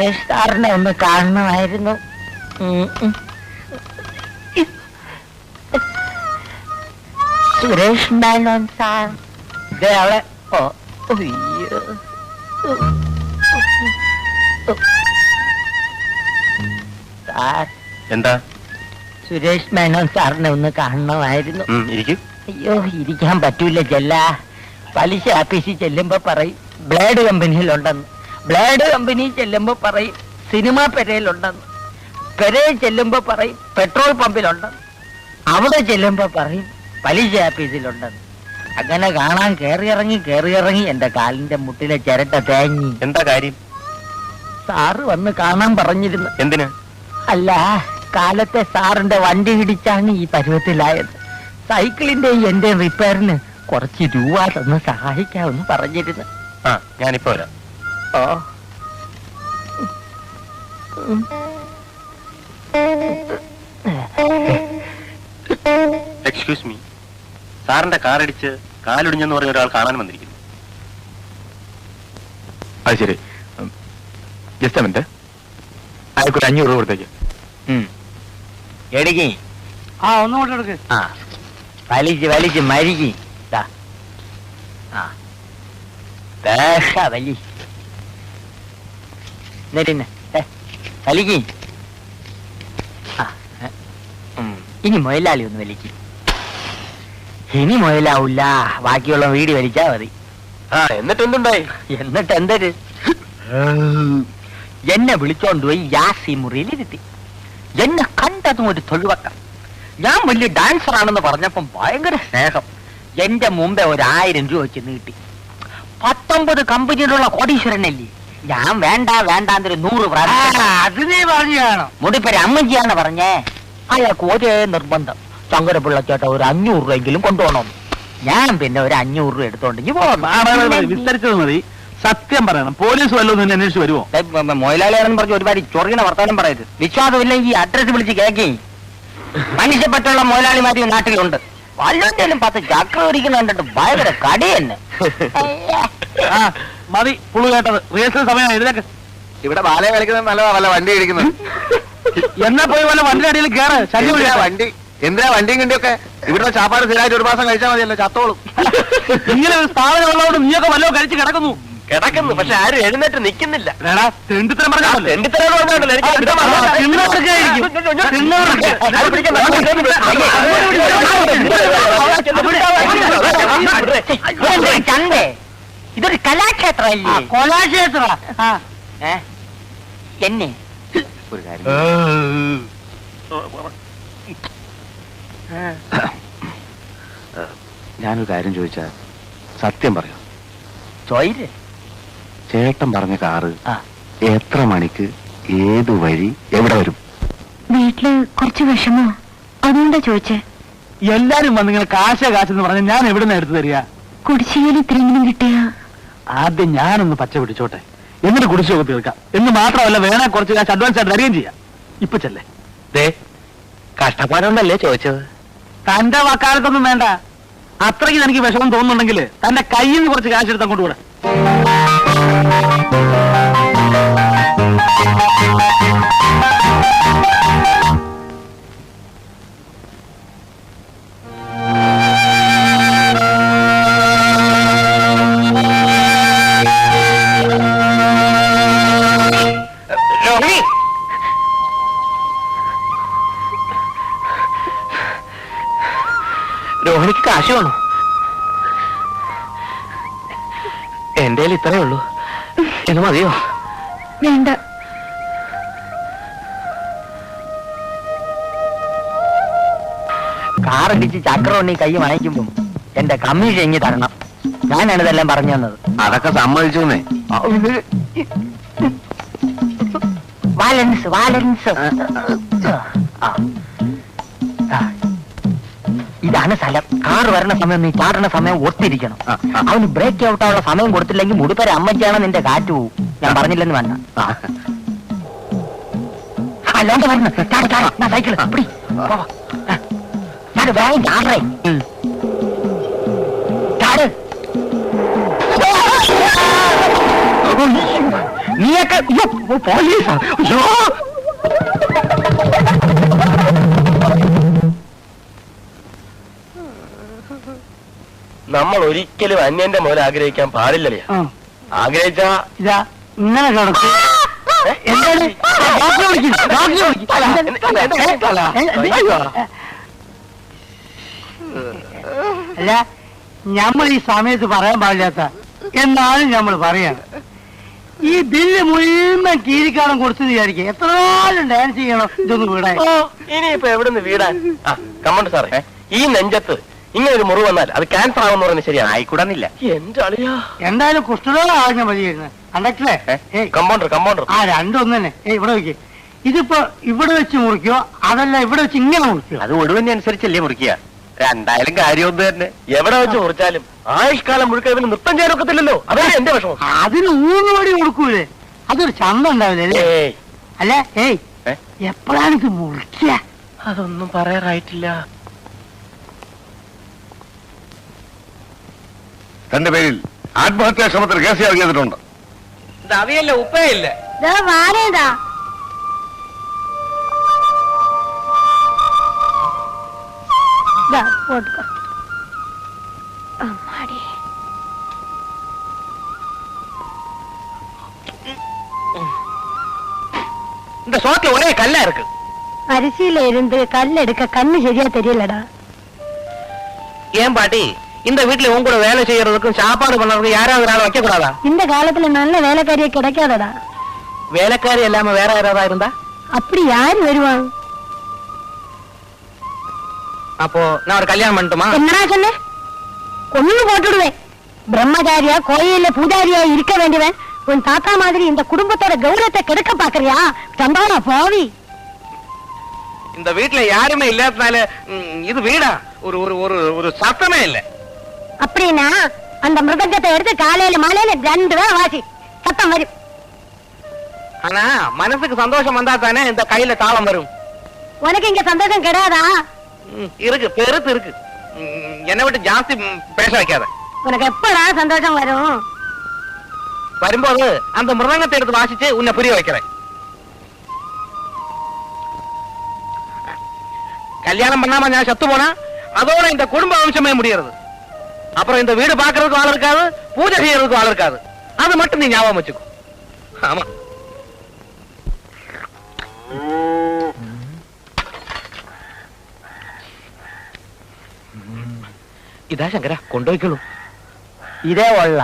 സുരേഷ് സാറിനെ ഒന്ന് കാണണമായിരുന്നു. സുരേഷ് മേനോൻ സാർ അവളെ. സാർ എന്താ? സുരേഷ് മേനോൻ സാറിനെ ഒന്ന് കാണണമായിരുന്നു. അയ്യോ, ഇരിക്കാൻ പറ്റൂല ചെല്ല. പലിശ ആഫീസിൽ ചെല്ലുമ്പോ പറയും ബ്ലേഡ് കമ്പനിയിലുണ്ടെന്ന്, ബ്ലേഡ് കമ്പനി ചെല്ലുമ്പോ പറയും സിനിമാ പെരയിലുണ്ടെന്ന്, പെരയിൽ ചെല്ലുമ്പോ പറയും പെട്രോൾ പമ്പിലുണ്ടെന്ന്, അവിടെ ചെല്ലുമ്പോ പറയും പലിശ ആഫീസിലുണ്ടെന്ന്. അങ്ങനെ കാണാൻ കേറിയിറങ്ങി എന്റെ കാലിന്റെ മുട്ടിലെ ചിരട്ട തേങ്ങി. എന്താ കാര്യം? സാറ് വന്ന് കാണാൻ പറഞ്ഞിരുന്നു. എന്തിനാ? അല്ല, കാലത്തെ സാറിന്റെ വണ്ടി ഇടിച്ചാണ് ഈ പരുവത്തിലായത്. സൈക്കിളിന്റെ എന്റെ റിപ്പയറിന് കുറച്ച് രൂപ തന്ന് സഹായിക്കാമെന്ന് പറഞ്ഞിരുന്നു. ഞാനിപ്പോ വരാം. ഓ, എക്സ്ക്യൂസ് മീ, സാറിന്റെ കാറടിച്ച് കാലൊടിഞ്ഞെന്ന് പറഞ്ഞ ഒരാൾ കാണാൻ വന്നിരിക്കുന്നു. അത് ശരി, ജസ്റ്റ് a minute. അയാൾക്കൊരു 500 രൂപ കൊടുത്തേക്ക്. എടുക്കി. ഒന്നുകൂടെ എടുക്ക്. വലിച്ച് മരിക്കി. വലി വലിക്ക്. ഇനി മുയലാളി ഒന്ന് വലിക്ക്. ഇനി മുയലാവൂല, ബാക്കിയുള്ള വീടി വലിച്ചാ മതി. എന്നിട്ട് എന്തുണ്ടായി? എന്നിട്ട് എന്തൊരു എന്നെ വിളിച്ചോണ്ട് പോയി യാസി മുറിയിൽ ഇരുത്തി. എന്നെ കണ്ടതും ഒരു തൊഴിവക്കം. ഞാൻ വലിയ ഡാൻസർ ആണെന്ന് പറഞ്ഞപ്പം ഭയങ്കര സ്നേഹം. എന്റെ മുമ്പേ 1000 രൂപ വെച്ച് നീട്ടി. 19 കമ്പനിയിലുള്ള കോടീശ്വരനല്ലേ ഞാൻ. വേണ്ടാന്നൊരു 100 അത് നീ പറഞ്ഞാണോ? മുടിപ്പേര് അമ്മജിയാണ് പറഞ്ഞേ. അയാൾക്ക് ഒരേ നിർബന്ധം, ശങ്കരപിള്ള ചേട്ട ഒരു 500 രൂപയെങ്കിലും കൊണ്ടുപോകണം. ഞാൻ പിന്നെ ഒരു 500 രൂപ എടുത്തോണ്ടെങ്കിൽ വിസ്തരിച്ചത് മതി. സത്യം പറയണം, പോലീസ് വല്ലതും നിന്നെ അന്വേഷിച്ച് വരുമോ? മൊയിലാളിയാണെന്ന് പറഞ്ഞ് ഒരുപാട് ചൊറിയണ വർത്താനം പറയരുത്. വിശ്വാസമില്ലെങ്കിൽ അഡ്രസ് വിളിച്ച് കേക്കി. മനുഷ്യപ്പറ്റുള്ള മൊയിലാളിമാരി നാട്ടിലുണ്ട്. വല്ലതിലും 10 ചക്ര ഒരിക്കുന്ന കണ്ടിട്ട് ഭയങ്കര കടി തന്നെ. മതി പുളു കേട്ടത്. റിഹേഴ്സൽ സമയം എഴുതേക്ക്. ഇവിടെ ബാലയെ കളിക്കുന്നത് നല്ലതാണല്ലോ, വണ്ടി ഇടിക്കുന്നത്. എന്നാ പോയി വല്ല വണ്ടി അടിയിൽ കയറ്. വണ്ടി എന്തിനാ വണ്ടിയും കിണ്ടിയൊക്കെ? ഇവിടുത്തെ ചാപ്പാട് സ്ഥിരമായിട്ട് 1 മാസം കഴിച്ചാൽ മതിയല്ലോ, ചത്തോളും. ഇങ്ങനെ ഒരു സ്ഥാപനം ഉള്ളതുകൊണ്ട് നീയൊക്കെ വല്ലതും കഴിച്ച് കിടക്കുന്നു. പക്ഷെ ആരും എഴുന്നേറ്റ് നിൽക്കുന്നില്ല. തെണ്ടിത്തരം പറഞ്ഞാൽ ചന്തേ, ഇതൊരു കലാക്ഷേത്രമല്ലേ? കലാക്ഷേത്ര എന്നെ ഒരു കാര്യം, ഞാനൊരു കാര്യം ചോദിച്ചാ സത്യം പറയൂ. ചോയിര്. ചേട്ടൻ പറഞ്ഞ കാറ് എത്ര മണിക്ക്, ഏത് വഴി, എവിടെ വരും? വീട്ടില് കുറച്ച് വിഷമോ, അതുകൊണ്ടാ ചോദിച്ചേ. എല്ലാരും വന്നിങ്ങനെ കാശെന്ന് പറഞ്ഞ ഞാൻ എവിടുന്ന എടുത്തു തരിക? കുടിശ്ശികയിൽ ഇത്രയെങ്കിലും കിട്ടിയ. ആദ്യം ഞാനൊന്ന് പച്ച പിടിച്ചോട്ടെ, എന്നിട്ട് കുടിശ്ശിക തീർക്കാം. എന്ന് മാത്രമല്ല, വേണേ കുറച്ച് കാശ് അഡ്വാൻസ് ആയിട്ട് തരികയും ചെയ്യാം. ഇപ്പൊ ചെല്ലേ. കഷ്ടപ്പാടുണ്ടല്ലേ ചോദിച്ചത്? തന്റെ വക്കാലത്തൊന്നും വേണ്ട. അത്രയ്ക്ക് എനിക്ക് വിഷമം തോന്നുന്നുണ്ടെങ്കിൽ തന്റെ കയ്യിൽ നിന്ന് കുറച്ച് കാശ് എടുത്താൽ കൊണ്ടുകൂടെ? രോഹിണിക്ക് കാശ് വേണോ? എന്റെ ഇത്രയേ ഉള്ളൂ, എന്ന് മതിയോ? വേണ്ട. കാറടിച്ച് ചക്രവണ്ണി കൈ മണയ്ക്കുമ്പം എന്റെ കമ്മീഷൻ ഇങ്ങി തരണം. ഞാനാണ് ഇതെല്ലാം പറഞ്ഞു തന്നത്. അതൊക്കെ സമ്മതിച്ചോന്നേ. വാലൻസ് ഇതാണ് സ്ഥലം. കാറ് വരണ സമയം നീ ചാടണ സമയം ഒത്തിരിക്കണം. അവന് ബ്രേക്ക് ഔട്ടാനുള്ള സമയം കൊടുത്തില്ലെങ്കിൽ മുടിപ്പര അമ്മച്ചാണ് നിന്റെ കാറ്റ് പോവും. ഞാൻ പറഞ്ഞില്ലെന്ന് വേണ്ട. അല്ലാണ്ട് വരണം. സൈക്കിള് പിടി. വേഗം ചാടേ. ചാട്. നീയൊക്കെ പോലീസാ? അയ്യോ, നമ്മൾ ഒരിക്കലും അന്യന്റെ മുതൽ ആഗ്രഹിക്കാൻ പാടില്ലല്ലേ? ആഗ്രഹിച്ചാ ഇതാ ഇങ്ങനെ കിടക്കും. എന്താണ്? ഡോക്ടറെ വിളിക്ക്, ഡോക്ടറെ വിളിക്ക്. അല്ല, നമ്മൾ ഈ സമയത്ത് പറയാൻ പാടില്ലാത്ത എന്നാലും നമ്മൾ പറയാണ്. ഈ ബില്ല് മുഴുവൻ കീരിക്കാണം കൊടുത്തു വിചാരിക്കുക. എത്ര നാളും ഡാൻസ് ചെയ്യണം ഇതൊന്ന് വീടാൻ. ഇനിയിപ്പോ എവിടുന്ന് വീടാൻ? കമ്മണ്ട് സാറേ, ഈ നെഞ്ചത്ത് ഇങ്ങനെ ഒരു മുറിവ് വന്നാൽ അത് ക്യാൻസർ ആവുമെന്ന് പറയുന്നത് ശരിയാണ്. ആയിക്കൂടാന്നില്ല. എന്റെ അളിയാ, എന്തായാലും കുഷ്ഠരോഗം ആകുന്ന മതിയായിരുന്നു. കണ്ടക്ടറെ, കമ്പൗണ്ടർ ആ രണ്ടൊന്നു തന്നെ. ഇവിടെ വെക്ക്. ഇതിപ്പോ ഇവിടെ വെച്ച് മുറിക്കോ അതല്ല ഇവിടെ വെച്ച് ഇങ്ങനെ മുറിക്കോ? അത് ഒടുവിനെ അനുസരിച്ചല്ലേ മുറിക്കുക. രണ്ടായാലും കാര്യമൊന്നും തന്നെ. എവിടെ വെച്ച് മുറിച്ചാലും ആയുഷ്കാലം മുഴുക്ക ഇവന് നൃത്തം ചെയ്യാൻ ഒക്കത്തില്ലല്ലോ. അതല്ലേ എന്റെ വിഷമം. അതിന് ഊന്നുപടി കൊടുക്കൂലേ? അതൊരു ചന്തം ഉണ്ടാവില്ലേ? അല്ല, എപ്പോഴാണ് ഇത് മുറിക്കുക? അതൊന്നും പറയാറായിട്ടില്ല. തന്റെ പേരിൽ ആത്മഹത്യാ ശ്രമത്തിൽ കേസ് ഇറങ്ങിയിട്ടുണ്ട്. ഇത് അവിയല്ല, ഉപ്പേ ഇല്ല. വാരേതാ പോട്ടെ. അമ്മാടി, இந்த சோத்துல ஒரே கல்லா இருக்கு. அரிசியில இருந்து கல் எடுக்க கண்ணு சரியா தெரியலடா. ஏன் பாட்டி, இந்த வீட்டுல உன் கூட வேலை செய்யறதுக்கும் சாப்பாடு பண்றதுக்கும் யாராவது நாள் வைக்க கூடாதா? இந்த காலத்துல நல்ல வேலைக்காரியே கிடைக்காதடா. வேலைக்காரி இல்லாம வேற யாராவது இருந்தா? அப்படி யாரு வருவாங்க? அப்போ நான் ஒரு கல்யாணம் பண்ணட்டுமா? என்னடா சொன்ன? கொன்னு போட்டுடுவேன். பிரம்மச்சாரியா கோயில்ல பூஜாரியா இருக்க வேண்டியவன் உன் தாத்தா மாதிரி இந்த குடும்பத்தோட கௌரவத்தை கெடுக்க பாக்குறியா? சம்பாவா போவி. இந்த வீட்டுல யாருமே இல்லாதனால இது வீடா ஒரு ஒரு ஒரு ஒரு சத்தமே இல்ல. அப்படின்னா அந்த மிருதங்கத்தை எடுத்து காலையில மாலையில 2 வேளை வாசி, சத்தம் வரும். ஆனா மனசுக்கு சந்தோஷம் வந்தா தானே இந்த கையில தாளம் வரும். உனக்கு இங்க சந்தோஷம் கிடையாதா? இருக்கு, பெருத்து இருக்கு. என்னை விட்டு ஜாஸ்தி பேச வைக்காத. உனக்கு எப்படா சந்தோஷம் வரும்? வரும்போது அந்த மிருதங்கத்தை எடுத்து வாசிச்சு உன்னை புரிய வைக்கிறேன். கல்யாணம் பண்ணாம நான் செத்து போனா அதோட இந்த குடும்ப வம்சமே முடியறது. அப்புறம் இந்த வீடு பாக்குறதுக்கு ஆள் இருக்காது, பூஜை செய்யறதுக்கு ஆள் இருக்காது. அது மட்டும் நீ ஞாபகம் வச்சுக்கோ. ஆமா. ഇതാ ശങ്കര, കൊണ്ടുപോയിക്കോളൂ. ഇതേ ഉള്ള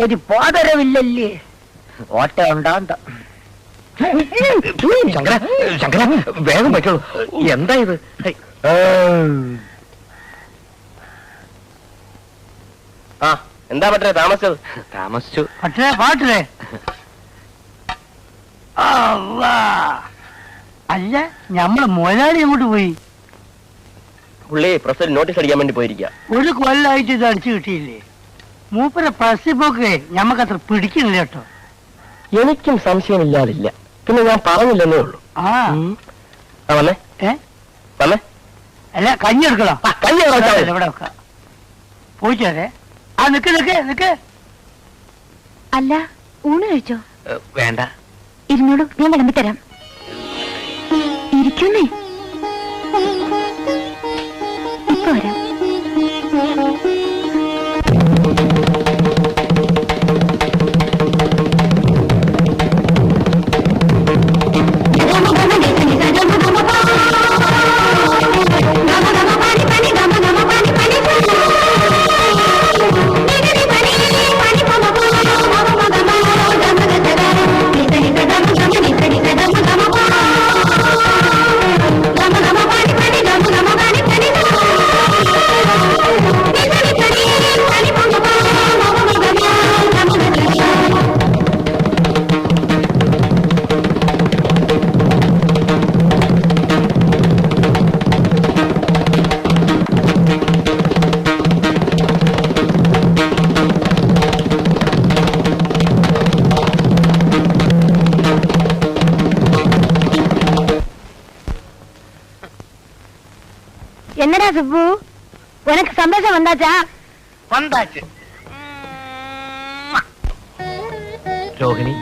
ഒരു പോതരവില്ലല്ലേ? ഓട്ട ഉണ്ടാണ്ട. ശങ്കര, ശങ്കര, വേഗം വയ്ക്കോളൂ. എന്താ ഇത്? ആ, എന്താ പറ്റേ താമസിച്ചത്? താമസിച്ചു. പക്ഷേ പാട്ടില്ലേ? അല്ല, ഞമ്മള് മുതലാളി അങ്ങോട്ട് പോയി. പുള്ളി പ്രസിൽ നോട്ടീസ് അടിക്കാൻ വേണ്ടി പോയിരിക്കുക. ഒരു കൊല്ലായിട്ട് ഇത് അടിച്ചു കിട്ടിയില്ലേ? മൂപ്പരെ പ്രസി പോക്കേ ഞമ്മക്കത്ര പിടിക്കുന്നില്ല കേട്ടോ. എനിക്കും സംശയമില്ലാതില്ല. പിന്നെ ഞാൻ പറഞ്ഞില്ലെന്നേ ഉള്ളൂ. ആ വന്നേ വന്നേ. അല്ല, കഞ്ഞി എടുക്കണം. കഞ്ഞി ഇവിടെ വെക്കാം. പോയിച്ചേ. ആ, നിക്ക് നിക്ക് നിക്ക്. അല്ല, ഊണ് കഴിച്ചോ? വേണ്ട. ഇരുന്നോളൂ, ഞാൻ വിളമ്പിത്തരാം. ഇരിക്കുന്നേ, ഇപ്പൊ വരാം. என்னடா சுப்பு, உனக்கு சந்தோஷம் வந்தாச்சா? வந்தாச்சு. രോഹിണി,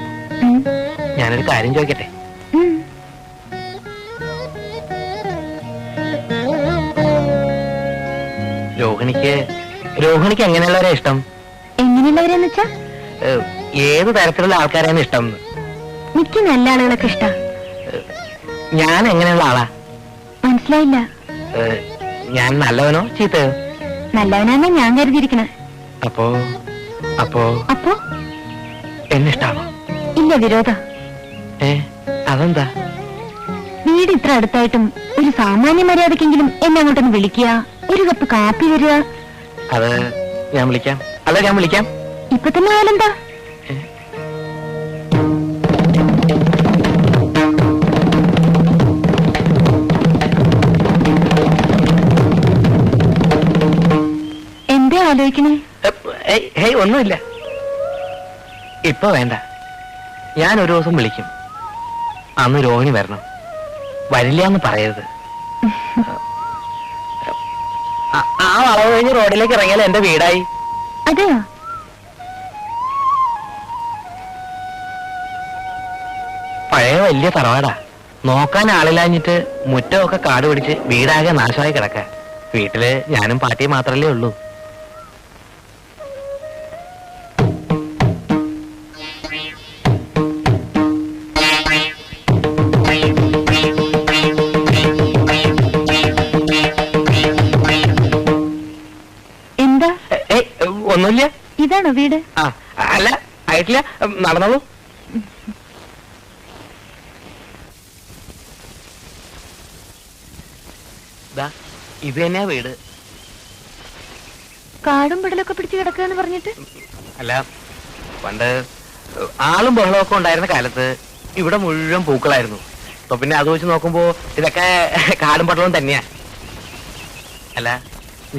ഉം, ഞാനൊരു കാര്യം ചോദിക്കട്ടെ? ഉം. രോഹിണിക്ക് എങ്ങനെയുള്ളവരെ ഇഷ്ടം? എങ്ങനെയുള്ളവരെന്ന് വെച്ചാ ഏത് തരത്തിലുള്ള ആൾക്കാരെയാണ് ഇഷ്ടം? മിക്ക നല്ല ആളുകളൊക്കെ ഇഷ്ടാ. ഞാൻ എങ്ങനെയുള്ള ആളാ? മനസ്സിലായില്ല. ഞാൻ നല്ലവനോ ചീത്തയോ? നല്ലവനാന്നാ ഞാൻ കരുതിയിരിക്കണേ. അപ്പോ അപ്പോ അപ്പോ എന്നിഷ്ടാണോ? ഇല്ല, വിരോധ. അതെന്താ? വീട് ഇത്ര അടുത്തായിട്ടും ഒരു സാമാന്യ മര്യാദക്കെങ്കിലും എന്നെ അങ്ങോട്ടൊന്ന് വിളിക്കുക, ഒരു കപ്പ് കാപ്പി തരിക. അത് ഞാൻ വിളിക്കാം. അല്ല, ഞാൻ വിളിക്കാം. ഇപ്പൊ തന്നെ ആയാലെന്താ? എന്താ ആലോചിക്കണേ? ഒന്നുമില്ല. ഇപ്പൊ വേണ്ട. ഞാൻ ഒരു ദിവസം വിളിക്കും. അന്ന് രോഹിണി വരണം. വരില്ല എന്ന് പറയരുത്. ആ വളവ് കഴിഞ്ഞ് റോഡിലേക്ക് ഇറങ്ങിയാൽ എന്റെ വീടായി. അതെയോ? പഴയ വലിയ തറവാടാ. നോക്കാൻ ആളില്ലാഞ്ഞിട്ട് മുറ്റമൊക്കെ കാട് പിടിച്ച് വീടാകെ നാശമായി കിടക്ക. വീട്ടില് ഞാനും പാട്ടിയും മാത്രല്ലേ ഉള്ളൂ. എന്താ? ഒന്നുമില്ല. ഇതാണോ വീട്? അല്ല, ആയിട്ടില്ല. നടന്നോളൂ. ഇത് തന്നെയാ വീട്. കാടും പിടലൊക്കെ പിടിച്ച് കിടക്കുകയെന്ന് പറഞ്ഞിട്ട്? അല്ല, പണ്ട് ആളും ബഹളമൊക്കെ ഉണ്ടായിരുന്ന കാലത്ത് ഇവിടെ മുഴുവൻ പൂക്കളായിരുന്നു. അപ്പൊ പിന്നെ അത് വെച്ച് നോക്കുമ്പോ ഇതൊക്കെ കാടും പടലവും തന്നെയാ. അല്ല,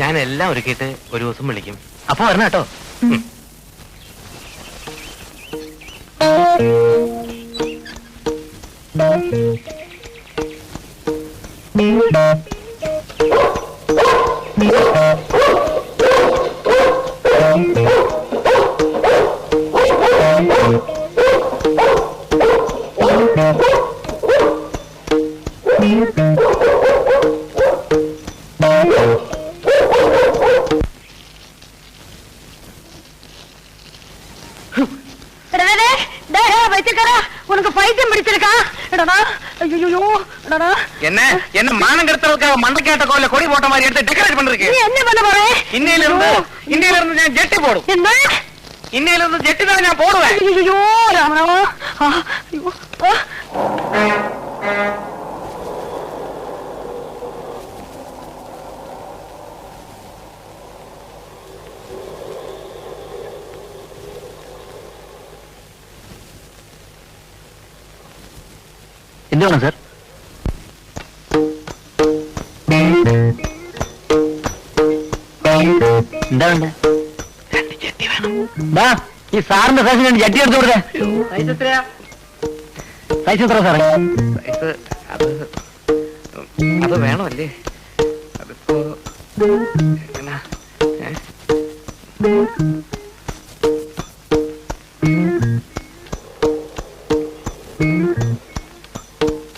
ഞാൻ എല്ലാം ഒരുക്കിയിട്ട് ഒരു ദിവസം വിളിക്കും. അപ്പൊ വരണം കേട്ടോ. உனக்கு பைத்தியம் பிடிச்சிருக்கா? என்ன மானம் கெடுத்ததுக்காக மண்டைக்காட்ட கோயில கொடி போட்ட மாதிரி எடுத்து டெக்கரேட் பண்ணிருக்கு. என்ன பண்ண போற? இன்னையில இருந்து நான் ஜெட்டி போடும். என்ன? இன்னையில இருந்து ஜெட்டி தான் நான் போடுவேன். ஐயோ ராமராமா. ஐயோ. എന്ത് വേണം സാർ? എന്താ വേണ്ടേ? ഈ സാറിന്റെ സൈസിന് വേണ്ടി ജട്ടി എടുത്തു കൊടുത്തേ. സൈസ് എത്ര സാറേ? അത് വേണമല്ലേ? അതിപ്പോ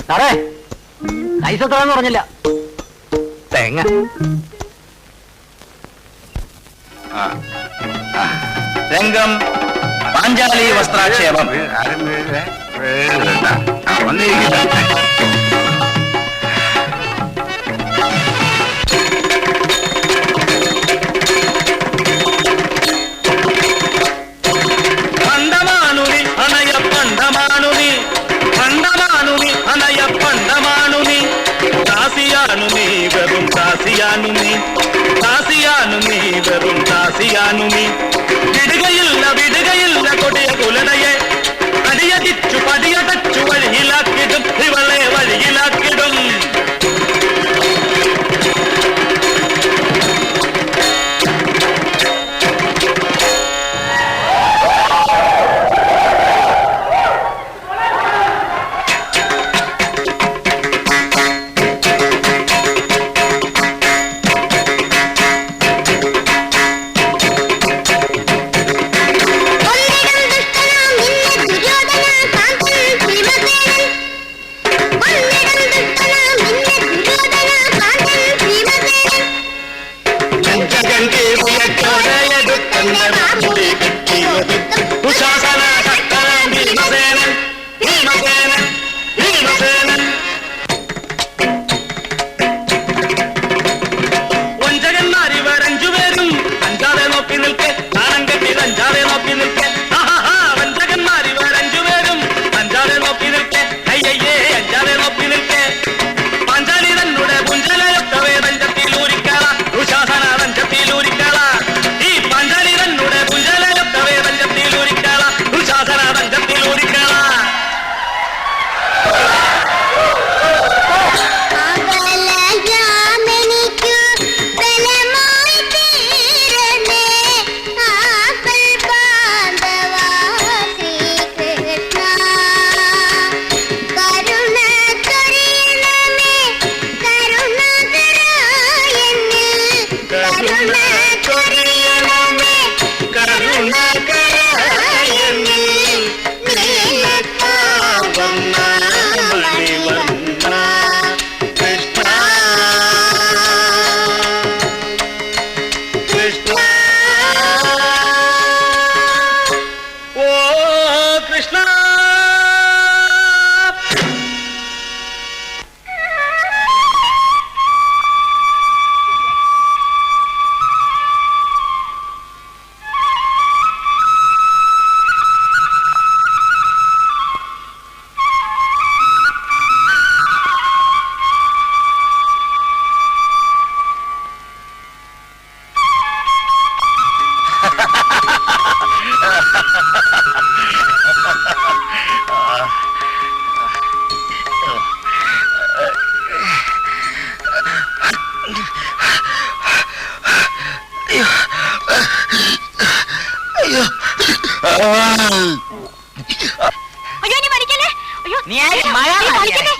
സാറേ, സൈസ് എത്രയെന്ന് പറഞ്ഞില്ല. തേങ്ങ. രംഗം പാഞ്ചാലി വസ്ത്രാക്ഷേപം. పండమానుని అనయ పండమానుని పండమానుని అనయ పండమానుని దాసియానుని వెറും దాసియానుని దాసియాനുനി വെറും ദാസിയാനുനി വിടുകയില്ല കൊടിയ കുലടയെ അടിയതിച്ചു പടിയടച്ചു വഴിയിലാക്കിടും ഇവളെ വഴിയിലാക്കിടും. ദുഷ്ടനാം നിന്നെ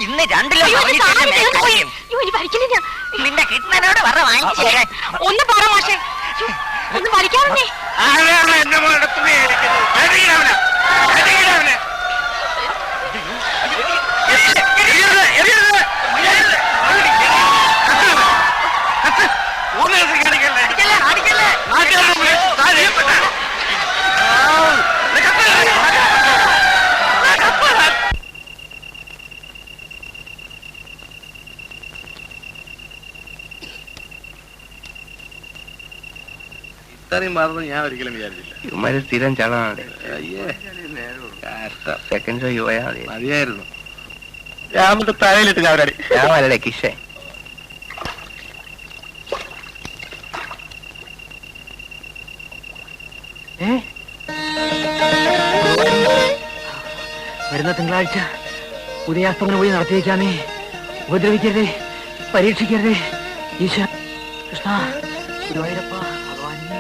ഇന്ന് രണ്ടിലും നിന്റെ കിട്ടുന്നതിനോട് പറ വാങ്ങിച്ചു തരാൻ. ഒന്ന് പറ മാഷെ, ഒന്ന് വലിക്കാറുണ്ടേ. ആരാണ് എന്റെ മോളുടെ തുണി അടിക്കുന്നത്? അടിയിലവനെ, അടിയിലവനെ. എറിയരുത്, എറിയരുത്, എറിയരുത്. കത്ത്, മൂന്ന് ദിവസം അടിക്കല്ലേ? നാട്ടുകാരുടെ മുന്നിൽ താഴെ ഇരിപ്പട്ടെ. ഇത്രയും മാറുന്നു ഞാൻ ഒരിക്കലും വിചാരിച്ചില്ല. ഇവന്മാര് സ്ഥിരം ചളമാണ്. അയ്യേ, സെക്കൻഡ് ഷോ പോയാൽ മതി. മതിയായിരുന്നു. ഞാൻ തലയിലിട്ട് ചാവരാടി. ഞാൻ വരടെ കിഷേ. വരുന്ന തിങ്കളാഴ്ച ഉദയാസ്തമന വഴി നടത്തിയേക്കാമേ. ഉപദ്രവിക്കരുതേ, പരീക്ഷിക്കരുതേ. ഈശ്വര കൃഷ്ണ ഗുരുവായൂരപ്പ ഭഗവാനേ.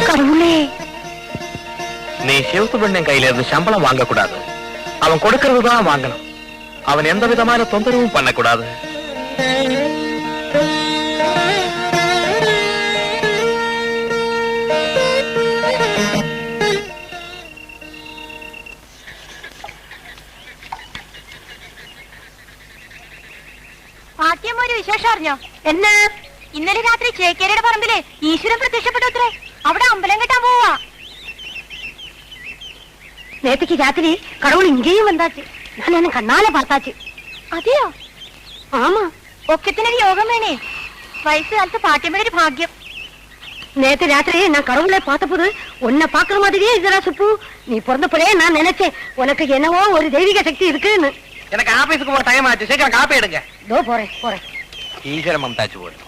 கடவுளே, நீ சிவப்பு பெண்ணன் கையில இருந்து சம்பளம் வாங்கக்கூடாது. அவன் கொடுக்கறது தான் வாங்கணும். அவன் எந்த விதமான தொந்தரவும் பண்ணக்கூடாது. പാട്ടിയം ഒരു വിശേഷം അറിഞ്ഞോ? എന്നാ? ഇന്നലെ രാത്രി ചേക്കേരിയുടെ പറമ്പില് ഈശ്വരൻ പ്രത്യക്ഷപ്പെട്ടത്രേ. അവിടെ അമ്പലം കെട്ടാൻ പോവാ. நேற்றுக்கு ராத்திரி கடவுள் இங்கேயும் வந்தாச்சு. நான் என்ன கண்ணால பார்த்தாச்சு. അതെയോ? ஆமா. ഒക്കത്തിനൊരു യോഗം വേണേ. വയസ്സുകാലത്ത് പാട്ടിയമ്മയുടെ ഒരു ഭാഗ്യം. நேற்று ராத்திரி நான் கடவுளை பார்த்தபோது உன்னை பாக்குற மாதிரியே இதுரா சுப்பு. நீ பிறந்தப்படே நான் நினைச்சேன் உனக்கு என்னவோ ஒரு தெய்வீக சக்தி இருக்குன்னு. எனக்கு ஆபீஸுக்கு போக டைம் ஆச்சு. சீக்கிரம் காப்பி எடுங்க. இதோ போறேன் போறேன். ஈஸ்வர மம்தாச்சு போடு.